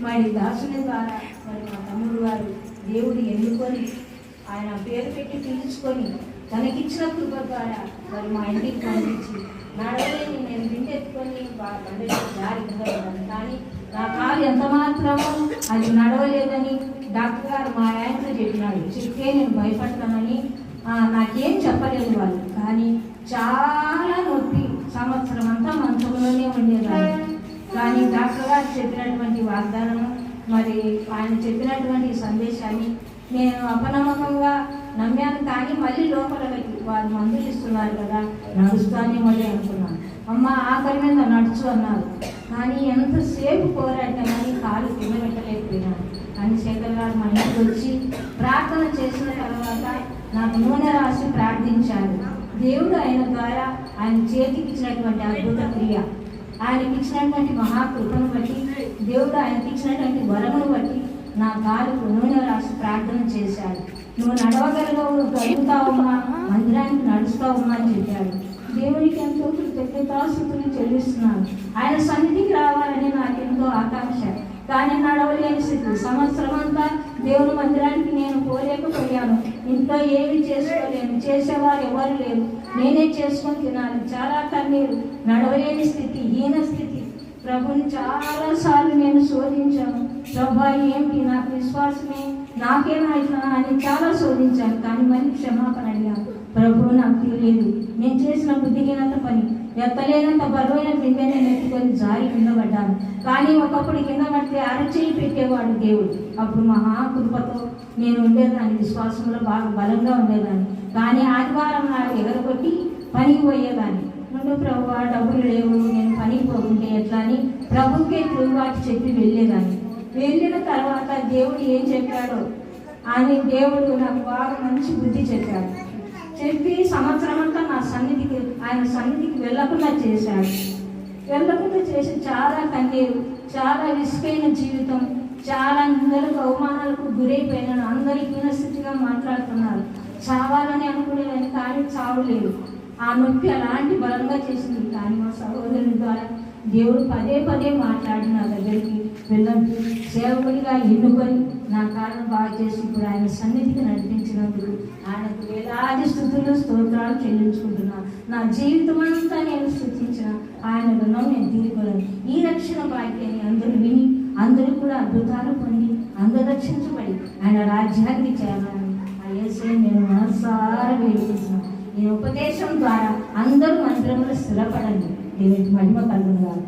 మరి దాసుని ద్వారా మరి మా తమ్ముడు గారు దేవుడు ఎన్నుకొని ఆయన పేరు పెట్టి పిలుచుకొని తనకిచ్చిన కృప ద్వారా మరి మా ఇంటికి పంపించి నడవలేని నేను బిండెత్తుకొని బండకి జారి కింద కానీ నా కాలు ఎంత మాత్రమో అది నడవలేదని డాక్టర్ గారు మా ఆయనతో చెప్పినాడు. చెప్తే నేను భయపడతానని నాకేం చెప్పలేదు వాళ్ళు. కానీ చాలా నొప్పి, సంవత్సరం అంతా మంచంలోనే ఉండేదాన్ని. కానీ డాక్టర్ గారు చెప్పినటువంటి వాగ్దానము మరి ఆయన చెప్పినటువంటి సందేశాన్ని నేను అపనమ్మకంగా నమ్మాను. కానీ మళ్ళీ లోపల వాళ్ళు మందులు ఇస్తున్నారు కదా, నడుస్తానే మళ్ళీ అనుకున్నాను. అమ్మ ఆఖరి మీద నడుచు అన్నారు. కానీ ఎంతసేపు పోరాటామని కాలు కింద పెట్టలేకపోయినాను. కానీ శేఖర్ గారు మా ఇంటికి వచ్చి ప్రార్థన చేసిన తర్వాత నాకు నూనె రాసి ప్రార్థించారు. దేవుడు ఆయన ద్వారా ఆయన చేతికి ఇచ్చినటువంటి అద్భుత క్రియ, ఆయనకి ఇచ్చినటువంటి మహాకృపను బట్టి, దేవుడు ఆయనకి ఇచ్చినటువంటి వరమును బట్టి నా కాలుకు నూనె రాసి ప్రార్థన చేశాడు. నువ్వు నడవగలుగుతావమ్మా, మందిరానికి నడుస్తావమ్మా అని చెప్పాడు. దేవునికి ఎంతో కృతజ్ఞతాస్తుతులు చెల్లిస్తున్నాను. ఆయన సన్నిధికి రావాలని నాకెంతో ఆకాంక్ష. కానీ నడవలేని స్థితి. సంవత్సరం అంతా దేవుని మందిరానికి నేను పోలేకపోయాను. ఇంట్లో ఏమి చేసుకోలేను, చేసేవారు ఎవరు లేరు, నేనే చేసుకొని తినాలి. చాలా కన్నీరు, నడవలేని స్థితి, హీన స్థితి. ప్రభుని చాలాసార్లు నేను శోధించాను. ప్రభా ఏంటి నాకు విశ్వాసమే, నాకేనా ఇట్లా అని చాలా శోధించాను. కానీ మళ్ళీ క్షమాపణ అడిగాను. ప్రభు నాకు తెలియదు, నేను చేసిన బుద్ధిహీనత పని, ఎత్తలేనంత బరువైన బిందె నేను ఎత్తుకొని జారి కింద పడ్డాను. కానీ ఒకప్పుడు కింద పడితే అరచేయి పెట్టేవాడు దేవుడు. అప్పుడు మహాకృపతో నేను ఉండేదాన్ని, విశ్వాసంలో బాగా బలంగా ఉండేదాన్ని. కానీ ఆదివారం నాడు ఎగరగొట్టి పనికి పోయేదాన్ని. ముందు ప్రభు డబ్బులు లేవు, నేను పనికి పోకుంటే ఎట్లా అని ప్రభుకే తిరుగుబాటు చెప్పి వెళ్ళేదాన్ని. వెళ్ళిన తర్వాత దేవుడు ఏం చెప్పాడో అని దేవుడు నాకు బాగా మంచి బుద్ధి చెప్పాడు. చెప్పి సంవత్సరం అంతా నా సన్నిధికి, ఆయన సన్నిధికి వెళ్ళకుండా చేశాడు. వెళ్ళకుండా చేసి చాలా కన్నీరు, చాలా విసుకైన జీవితం, చాలా అందరికి అవమానాలకు గురైపోయినాను. అందరి హీనస్థితిగా మాట్లాడుతున్నారు. చావాలని అనుకునేదాన్ని, కానీ చావలేదు. ఆ నొప్పి అలాంటి బలంగా చేసింది. కానీ మా సహోదరుని ద్వారా దేవుడు పదే పదే మాట్లాడి నా దగ్గరికి వెళ్ళండి, సేవకుడిగా ఎన్నుకొని నా కారణం బాగా చేసి ఇప్పుడు ఆయన సన్నిధికి నడిపించినందుకు ఆయనకు వేలాది స్తుతులు స్తోత్రాలు చెల్లించుకుంటున్నాను. నా జీవితం అంతా నేను స్తుతించిన ఆయన రుణం నేను తీరుకోలేను. ఈ రక్షణ భాగ్యాన్ని అందరూ విని అందరూ కూడా అద్భుతాలు పొంది అందరూ రక్షించబడి ఆయన రాజ్యానికి చేరాలని ఆ యేసే నేను మనసారా వేడుకుంటున్నాను. ఈ ఉపదేశం ద్వారా అందరూ మందిరంలో స్థిరపడండి. దేవునికి మహిమ కలుగును గాక.